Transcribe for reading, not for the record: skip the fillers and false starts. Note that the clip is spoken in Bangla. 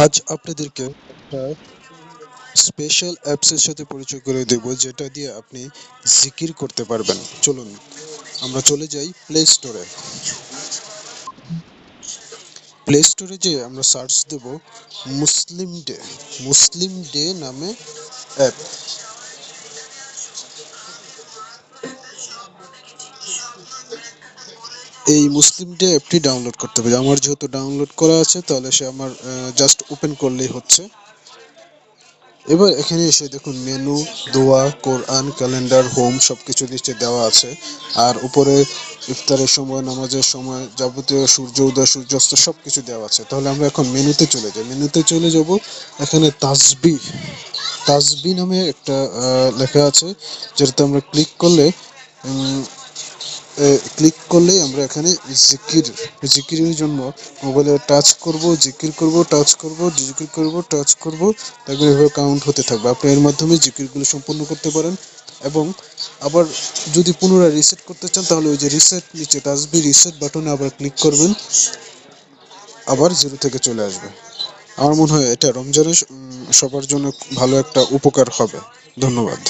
আজ আপনাদেরকে একটা স্পেশাল অ্যাপসের সাথে পরিচয় করে দেব, যেটা দিয়ে আপনি জিকির করতে পারবেন। চলুন আমরা চলে যাই প্লে স্টোরে। প্লে স্টোরে যেয়ে আমরা সার্চ দেব মুসলিম ডে। মুসলিম ডে নামে অ্যাপ। এই মুসলিম ডে অ্যাপটি ডাউনলোড করতে হবে। আমার যেহেতু ডাউনলোড করা আছে, তাহলে সে আমার জাস্ট ওপেন করলেই হচ্ছে। এবার এখানে এসে দেখুন মেনু, দোয়া, কোরআন, ক্যালেন্ডার, হোম সবকিছু নিচে দেওয়া আছে। আর উপরে ইফতারের সময়, নামাজের সময়, যাবতীয় সূর্য উদয় সূর্যাস্ত সবকিছু দেওয়া আছে। তাহলে আমরা এখন মেনুতে চলে যাই। মেনুতে চলে যাব। এখানে তাসবিহ তাসবিহ নামে একটা লেখা আছে, যেটাতে আমরা ক্লিক করলেই আমরা এখানে জিকিরের জন্য মোবাইলে টাচ করব, জিকির করব, টাচ করব, জিকির করব, টাচ করব। তারপর এভাবে কাউন্ট হতে থাকবে। আপনি এর মাধ্যমে জিকিরগুলো সম্পূর্ণ করতে পারেন। এবং আবার যদি পুনরায় রিসেট করতে চান, তাহলে ওই যে রিসেট নিচে তাসবিহ রিসেট বাটনে আবার ক্লিক করবেন, আবার জিরো থেকে চলে আসবে। আমার মনে হয় এটা রমজানের সবার জন্য ভালো একটা উপকার হবে। ধন্যবাদ।